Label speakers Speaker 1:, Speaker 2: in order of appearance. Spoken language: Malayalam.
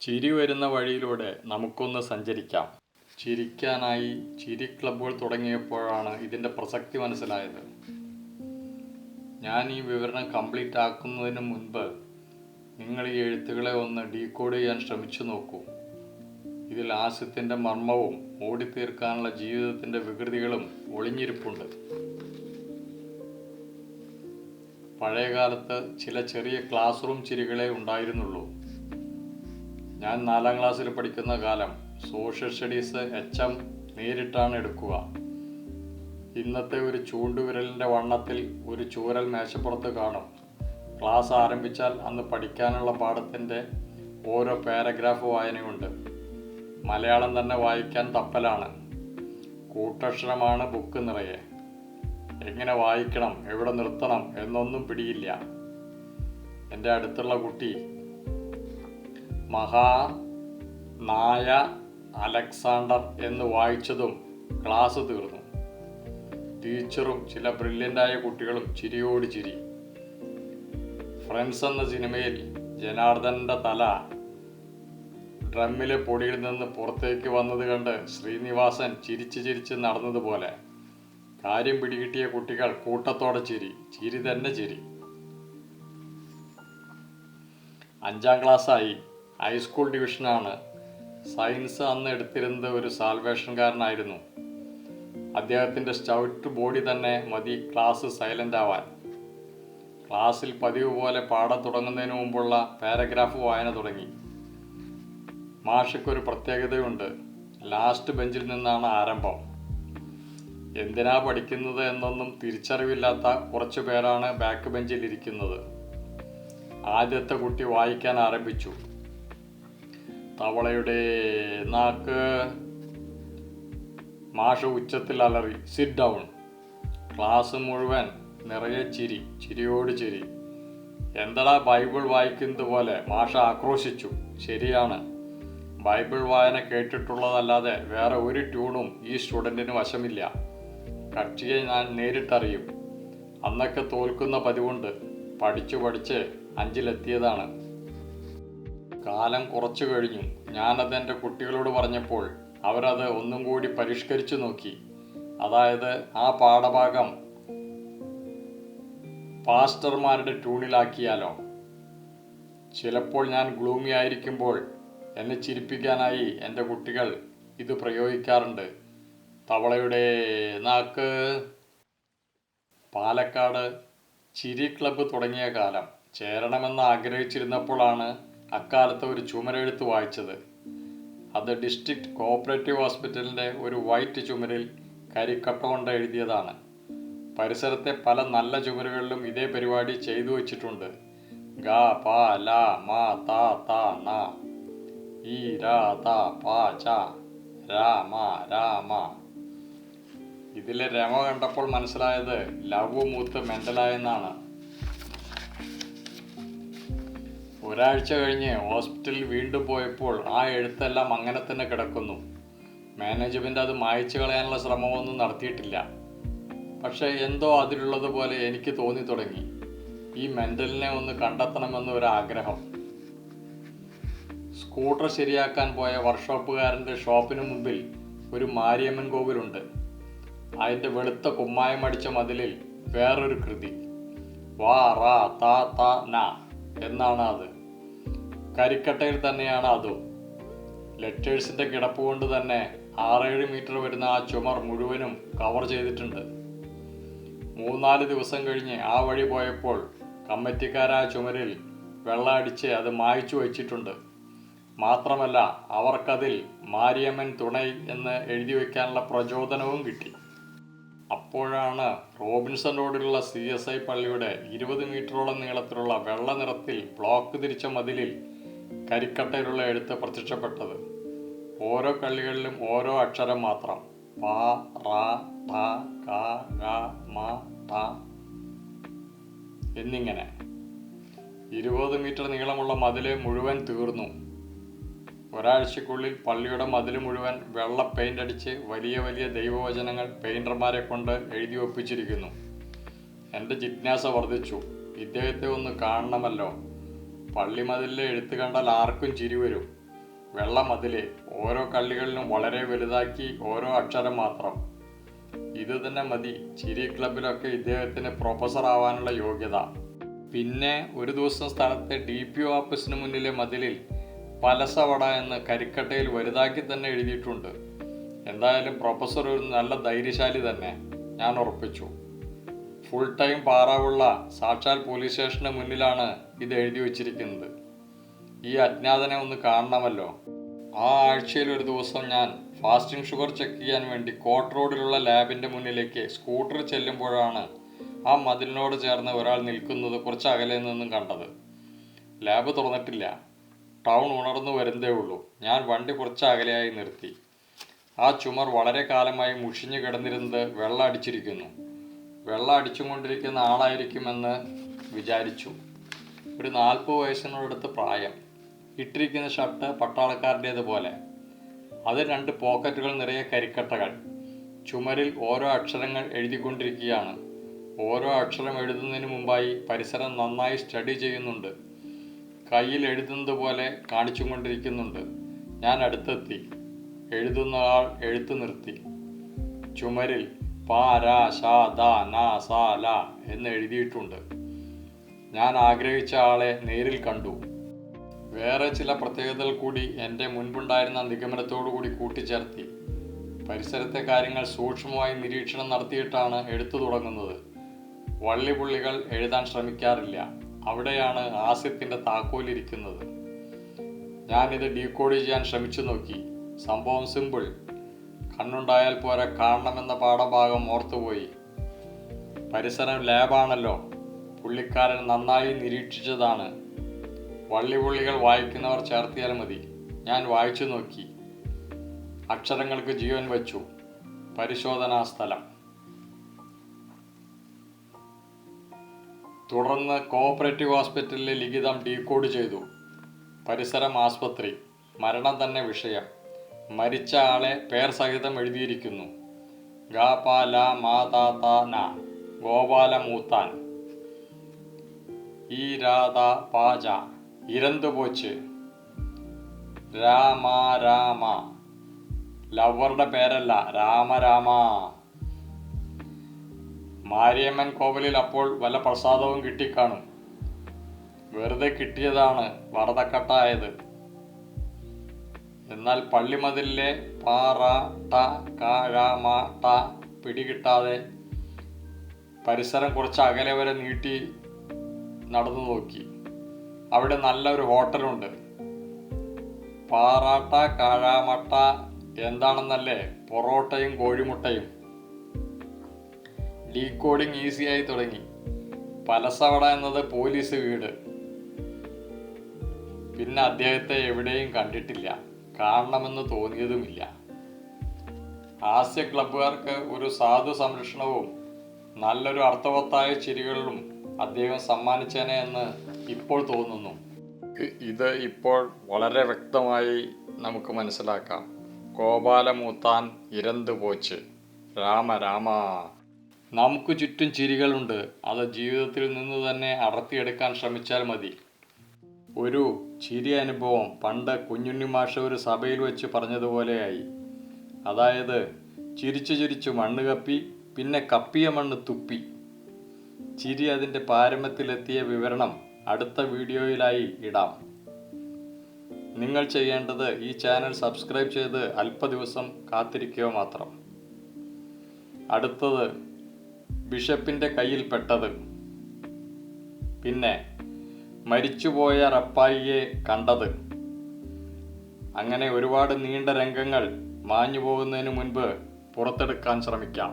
Speaker 1: ചിരി വരുന്ന വഴിയിലൂടെ നമുക്കൊന്ന് സഞ്ചരിക്കാം. ചിരിക്കാനായി ചിരി ക്ലബ്ബുകൾ തുടങ്ങിയപ്പോഴാണ് ഇതിൻ്റെ പ്രസക്തി മനസ്സിലായത്. ഞാൻ ഈ വിവരണം കംപ്ലീറ്റ് ആക്കുന്നതിന് മുൻപ് നിങ്ങൾ ഈ എഴുത്തുകളെ ഒന്ന് ഡീകോഡ് ചെയ്യാൻ ശ്രമിച്ചു നോക്കൂ. ഇതിൽ ഹാസ്യത്തിൻ്റെ മർമ്മവും ഓടിത്തീർക്കാനുള്ള ജീവിതത്തിൻ്റെ വികൃതികളും ഒളിഞ്ഞിരിപ്പുണ്ട്. പഴയകാലത്ത് ചില ചെറിയ ക്ലാസ് റൂം ചിരികളെ ഉണ്ടായിരുന്നുള്ളൂ. ഞാൻ 4ാം ക്ലാസ്സിൽ പഠിക്കുന്ന കാലം സോഷ്യൽ സ്റ്റഡീസ് HM നേരിട്ടാണ് എടുക്കുക. ഇന്നത്തെ ഒരു ചൂണ്ടുവിരലിൻ്റെ വണ്ണത്തിൽ ഒരു ചൂരൽ മേശപ്പുറത്ത് കാണും. ക്ലാസ് ആരംഭിച്ചാൽ അന്ന് പഠിക്കാനുള്ള പാഠത്തിൻ്റെ ഓരോ പാരഗ്രാഫ് വായനയുണ്ട്. മലയാളം തന്നെ വായിക്കാൻ തപ്പലാണ്. കൂട്ടക്ഷരമാണ് ബുക്ക് നിറയെ. എങ്ങനെ വായിക്കണം, എവിടെ നിർത്തണം എന്നൊന്നും പിടിയില്ല. എൻ്റെ അടുത്തുള്ള കുട്ടി നായ അലക്സാണ്ടർ എന്ന് വായിച്ചതും ക്ലാസ് തീർന്നു. ടീച്ചറും ചില ബ്രില്യൻ്റായ കുട്ടികളും ചിരിയോട് ചിരി. ഫ്രണ്ട്സ് എന്ന സിനിമയിൽ ജനാർദ്ദൻ്റെ തല ഡ്രമ്മിലെ പൊടിയിൽ നിന്ന് പുറത്തേക്ക് വന്നത് കണ്ട് ശ്രീനിവാസൻ ചിരിച്ച് നടന്നതുപോലെ കാര്യം പിടികിട്ടിയ കുട്ടികൾ കൂട്ടത്തോടെ ചിരി തന്നെ ചിരി. 5ാം ക്ലാസ്സായി. ഹൈസ്കൂൾ ഡിവിഷനാണ്. സയൻസ് അന്ന് എടുത്തിരുന്നത് ഒരു സാൽവേഷൻകാരനായിരുന്നു. അദ്ദേഹത്തിൻ്റെ സ്റ്റൗട്ട് ബോഡി തന്നെ മതി ക്ലാസ് സൈലൻ്റ് ആവാൻ. ക്ലാസ്സിൽ പതിവ് പോലെ പാഠം തുടങ്ങുന്നതിന് മുമ്പുള്ള പാരഗ്രാഫ് വായന തുടങ്ങി. മാഷയ്ക്കൊരു പ്രത്യേകതയുണ്ട്. ലാസ്റ്റ് ബെഞ്ചിൽ നിന്നാണ് ആരംഭം. എന്തിനാ പഠിക്കുന്നത് എന്നൊന്നും തിരിച്ചറിവില്ലാത്ത കുറച്ചു പേരാണ് ബാക്ക് ബെഞ്ചിൽ ഇരിക്കുന്നത്. ആദ്യത്തെ കുട്ടി വായിക്കാൻ ആരംഭിച്ചു. തവളയുടെ നാക്ക്. മാഷ് ഉച്ചത്തിൽ അലറി, സിറ്റ് ഡൗൺ. ക്ലാസ് മുഴുവൻ നിറയെ ചിരിയോട് ചിരി. എന്തടാ ബൈബിൾ വായിക്കുന്നത് പോലെ, മാഷ് ആക്രോശിച്ചു. ശരിയാണ്, ബൈബിൾ വായന കേട്ടിട്ടുള്ളതല്ലാതെ വേറെ ഒരു ട്യൂണും ഈ സ്റ്റുഡൻറ്റിന് വശമില്ല. കക്ഷിയെ ഞാൻ നേരിട്ടറിയും. അന്നൊക്കെ തോൽക്കുന്ന പതിവുണ്ട്. പഠിച്ച് 5ലെത്തിയതാണ്. കാലം കുറച്ചു കഴിഞ്ഞു. ഞാനത് എൻ്റെ കുട്ടികളോട് പറഞ്ഞപ്പോൾ അവരത് ഒന്നും കൂടി പരിഷ്കരിച്ചു നോക്കി. അതായത് ആ പാഠഭാഗം പാസ്റ്റർമാരുടെ ട്യൂണിലാക്കിയാലോ. ചിലപ്പോൾ ഞാൻ ഗ്ലൂമി ആയിരിക്കുമ്പോൾ എന്നെ ചിരിപ്പിക്കാനായി എൻ്റെ കുട്ടികൾ ഇത് പ്രയോഗിക്കാറുണ്ട്. തവളയുടെ നാക്ക്. പാലക്കാട് ചിരി ക്ലബ്ബ് തുടങ്ങിയ കാലം. ചേരണമെന്ന് ആഗ്രഹിച്ചിരുന്നപ്പോഴാണ് അക്കാലത്ത് ഒരു ചുമരെഴുത്ത് വായിച്ചത്. അത് ഡിസ്ട്രിക്ട് കോഓപ്പറേറ്റീവ് ഹോസ്പിറ്റലിൻ്റെ ഒരു വൈറ്റ് ചുമരിൽ കരിക്കട്ട കൊണ്ട് എഴുതിയതാണ്. പരിസരത്തെ പല നല്ല ചുമരുകളിലും ഇതേ പരിപാടി ചെയ്തു വച്ചിട്ടുണ്ട്. ഗ പ ല മ ത ത ന ഈ ര ത പ ച രാമ രാമ. ഇതിലെ രമ കണ്ടപ്പോൾ മനസ്സിലായത് ലവ് മൂത്ത് മെൻ്റലായെന്നാണ്. ഒരാഴ്ച കഴിഞ്ഞ് ഹോസ്പിറ്റലിൽ വീണ്ടും പോയപ്പോൾ ആ എഴുത്തെല്ലാം അങ്ങനെ തന്നെ കിടക്കുന്നു. മാനേജ്മെൻ്റ് അത് മായ്ച്ചു കളയാനുള്ള ശ്രമമൊന്നും നടത്തിയിട്ടില്ല. പക്ഷേ എന്തോ അതിലുള്ളതുപോലെ എനിക്ക് തോന്നി തുടങ്ങി. ഈ മെൻ്റലിനെ ഒന്ന് കണ്ടെത്തണമെന്ന് ഒരാഗ്രഹം. സ്കൂട്ടർ ശരിയാക്കാൻ പോയ വർക്ക്ഷോപ്പുകാരൻ്റെ ഷോപ്പിന് മുമ്പിൽ ഒരു മാരിയമ്മൻ കോവിലുണ്ട്. അതിൻ്റെ വെളുത്ത കുമ്മായം അടിച്ച മതിലിൽ വേറൊരു കൃതി. വാ റാ താ ത ന എന്നാണ് അത്. കരിക്കട്ടയിൽ തന്നെയാണ് അതും. ലെറ്റേഴ്സിൻ്റെ കിടപ്പ് കൊണ്ട് തന്നെ 6-7 മീറ്റർ വരുന്ന ആ ചുമർ മുഴുവനും കവർ ചെയ്തിട്ടുണ്ട്. 3-4 ദിവസം കഴിഞ്ഞ് ആ വഴി പോയപ്പോൾ കമ്മിറ്റിക്കാരായ ചുമരിൽ വെള്ളം അടിച്ച് അത് മായ്ച്ചു വച്ചിട്ടുണ്ട്. മാത്രമല്ല അവർക്കതിൽ മാരിയമ്മൻ തുണൈ എന്ന് എഴുതി വയ്ക്കാനുള്ള പ്രചോദനവും കിട്ടി. അപ്പോഴാണ് റോബിൻസൺ റോഡിലുള്ള CSI പള്ളിയുടെ 20 മീറ്ററോളം നീളത്തിലുള്ള വെള്ള നിറത്തിൽ ബ്ലോക്ക് തിരിച്ച മതിലിൽ കരിക്കട്ടയിലുള്ള എഴുത്ത് പ്രത്യക്ഷപ്പെട്ടത്. ഓരോ കള്ളികളിലും ഓരോ അക്ഷരം മാത്രം. പ റ ഠ ക ഗ മ ഠ എന്നിങ്ങനെ. 20 മീറ്റർ നീളമുള്ള മതില് മുഴുവൻ തീർന്നു. ഒരാഴ്ചക്കുള്ളിൽ പള്ളിയുടെ മതിൽ മുഴുവൻ വെള്ള പെയിൻ്റ് അടിച്ച് വലിയ ദൈവവചനങ്ങൾ പെയിൻ്റർമാരെ കൊണ്ട് എഴുതി ഒപ്പിച്ചിരിക്കുന്നു. എൻ്റെ ജിജ്ഞാസ വർദ്ധിച്ചു. ഇദ്ദേഹത്തെ ഒന്ന് കാണണമല്ലോ. പള്ളിമതിലിലെ എഴുത്ത് കണ്ടാൽ ആർക്കും ചിരി വരും. വെള്ള മതില്, ഓരോ കള്ളികളിലും വളരെ വലുതാക്കി ഓരോ അക്ഷരം മാത്രം. ഇത് തന്നെ മതി ചിരി ക്ലബിലൊക്കെ ഇദ്ദേഹത്തിന് പ്രൊഫസർ ആവാനുള്ള യോഗ്യത. പിന്നെ ഒരു ദിവസം സ്ഥലത്തെ DPO ഓഫീസിന് മുന്നിലെ മതിലിൽ പലസവട എന്ന് കരിക്കട്ടയിൽ വലുതാക്കി തന്നെ എഴുതിയിട്ടുണ്ട്. എന്തായാലും പ്രൊഫസർ ഒരു നല്ല ധൈര്യശാലി തന്നെ, ഞാൻ ഉറപ്പിച്ചു. ഫുൾ ടൈം പാറാവുള്ള സാക്ഷാൽ പോലീസ് സ്റ്റേഷന് മുന്നിലാണ് ഇത് എഴുതി വച്ചിരിക്കുന്നത്. ഈ അജ്ഞാതനെ ഒന്ന് കാണണമല്ലോ. ആ ആഴ്ചയിൽ ഒരു ദിവസം ഞാൻ ഫാസ്റ്റിംഗ് ഷുഗർ ചെക്ക് ചെയ്യാൻ വേണ്ടി കോട്ട് റോഡിലുള്ള ലാബിൻ്റെ മുന്നിലേക്ക് സ്കൂട്ടർ ചെല്ലുമ്പോഴാണ് ആ മതിലിനോട് ചേർന്ന് ഒരാൾ നിൽക്കുന്നത് കുറച്ച് അകലെ നിന്നും കണ്ടത്. ലാബ് തുറന്നിട്ടില്ല, ടൗൺ ഉണർന്നു വരുന്നതേ ഉള്ളൂ. ഞാൻ വണ്ടി കുറച്ച് അകലെയായി നിർത്തി. ആ ചുമർ വളരെ കാലമായി മുഷിഞ്ഞു കിടന്നിരുന്നത് വെള്ളം അടിച്ചിരിക്കുന്നു. വെള്ളം അടിച്ചുകൊണ്ടിരിക്കുന്ന ആളായിരിക്കുമെന്ന് വിചാരിച്ചു. ഒരു 40 വയസ്സിനോടടുത്ത് പ്രായം. ഇട്ടിരിക്കുന്ന ഷർട്ട് പട്ടാളക്കാരുടേതുപോലെ. അത് 2 പോക്കറ്റുകൾ നിറയെ കരിക്കട്ടകൾ. ചുമരിൽ ഓരോ അക്ഷരങ്ങൾ എഴുതിക്കൊണ്ടിരിക്കുകയാണ്. ഓരോ അക്ഷരം എഴുതുന്നതിന് മുമ്പായി പരിസരം നന്നായി സ്റ്റഡി ചെയ്യുന്നുണ്ട്. കയ്യിൽ എഴുതുന്നത് പോലെ കാണിച്ചുകൊണ്ടിരിക്കുന്നുണ്ട്. ഞാൻ അടുത്തെത്തി. എഴുതുന്ന ആൾ എഴുത്ത് നിർത്തി. ചുമരിൽ പ ര ശ ദ ന സ ല എന്ന് എഴുതിയിട്ടുണ്ട്. ഞാൻ ആഗ്രഹിച്ച ആളെ നേരിൽ കണ്ടു. വേറെ ചില പ്രത്യേകതകൾ കൂടി എൻ്റെ മുൻപുണ്ടായിരുന്ന നിഗമനത്തോടു കൂടി കൂട്ടിച്ചേർത്തി. പരിസരത്തെ കാര്യങ്ങൾ സൂക്ഷ്മമായി നിരീക്ഷണം നടത്തിയിട്ടാണ് എഴുത്തു തുടങ്ങുന്നത്. വള്ളിപുള്ളികൾ എഴുതാൻ ശ്രമിക്കാറില്ല. അവിടെയാണ് ഹാസ്യത്തിൻ്റെ താക്കോലിരിക്കുന്നത്. ഞാനിത് ഡീകോഡ് ചെയ്യാൻ ശ്രമിച്ചു നോക്കി. സംഭവം സിമ്പിൾ. കണ്ണുണ്ടായാൽ പോരെ, കാണണമെന്ന പാഠഭാഗം ഓർത്തുപോയി. പരിസരം ലാബാണല്ലോ. പുള്ളിക്കാരൻ നന്നായി നിരീക്ഷിച്ചതാണ്. വള്ളിപുള്ളികൾ വായിക്കുന്നവർ ചേർത്തിയാൽ മതി. ഞാൻ വായിച്ചു നോക്കി. അക്ഷരങ്ങൾക്ക് ജീവൻ വച്ചു. പരിശോധനാ സ്ഥലം. തുടർന്ന് കോഓപ്പറേറ്റീവ് ഹോസ്പിറ്റലിലെ ലിഖിതം ഡീകോഡ് ചെയ്തു. പരിസരം ആസ്പത്രി. മരണം തന്നെ വിഷയം. മരിച്ച ആളെ പേർ സഹിതം എഴുതിയിരിക്കുന്നു. ഗ പ ല മ ത ത ന ഗോപാലമൂത്താൻ. ഈ രാ ത പ ജ ഇരന്തുപോച്ച്. രാമ രാമ. ലവറുടെ പേരല്ല, രാമരാമ. മാരിയമ്മൻ കോവിലിൽ അപ്പോൾ വല്ല പ്രസാദവും കിട്ടിക്കാണും. വെറുതെ കിട്ടിയതാണ് വറതക്കട്ടായത്. എന്നാൽ പള്ളിമതിലിലെ പ റ ട ക ഴ മ ട പിടികിട്ടാതെ പരിസരം കുറച്ച് അകലെ വരെ നീട്ടി നടന്നു നോക്കി. അവിടെ നല്ലൊരു ഹോട്ടലുണ്ട്. പാറാട്ട കാഴാമട്ട എന്താണെന്നല്ലേ, പൊറോട്ടയും കോഴിമുട്ടയും. ഡീകോഡിങ് ഈസിയായി തുടങ്ങി. പലസവട എന്നത് പോലീസ് വീട്. പിന്നെ അദ്ദേഹത്തെ എവിടെയും കണ്ടിട്ടില്ല, കാണണമെന്ന് തോന്നിയതുമില്ല. ഹാസ്യ ക്ലബ്ബുകാർക്ക് ഒരു സാധു സംരക്ഷണവും നല്ലൊരു അർത്ഥവത്തായ ചിരികളിലും അദ്ദേഹം സമ്മാനിച്ചേനെ എന്ന് ഇപ്പോൾ തോന്നുന്നു. ഇത് ഇപ്പോൾ വളരെ വ്യക്തമായി നമുക്ക് മനസ്സിലാക്കാം. ഗോപാലമൂത്താൻ ഇരന്തുപോച്ച്. രാമരാമ. നമുക്ക് ചുറ്റും ചിരികളുണ്ട്. അത് ജീവിതത്തിൽ നിന്ന് തന്നെ അടർത്തിയെടുക്കാൻ ശ്രമിച്ചാൽ മതി. ഒരു ചിരി അനുഭവം പണ്ട് കുഞ്ഞുണ്ണി മാഷ് ഒരു സഭയിൽ വെച്ച് പറഞ്ഞതുപോലെയായി. അതായത് ചിരിച്ചു ചിരിച്ചു മണ്ണ് കപ്പി, പിന്നെ കപ്പിയ മണ്ണ് തുപ്പി. ചിരി അതിൻ്റെ പാരമ്യത്തിലെത്തിയ വിവരണം അടുത്ത വീഡിയോയിലായി ഇടാം. നിങ്ങൾ ചെയ്യേണ്ടത് ഈ ചാനൽ സബ്സ്ക്രൈബ് ചെയ്ത് ദിവസം കാത്തിരിക്കുക മാത്രം. അടുത്തത് ബിഷപ്പിൻ്റെ കയ്യിൽ പെട്ടത്. പിന്നെ മരിച്ചുപോയ റപ്പായിയെ കണ്ടത്. അങ്ങനെ ഒരുപാട് നീണ്ട രംഗങ്ങൾ മാഞ്ഞു പോകുന്നതിന് മുൻപ് പുറത്തെടുക്കാൻ ശ്രമിക്കാം.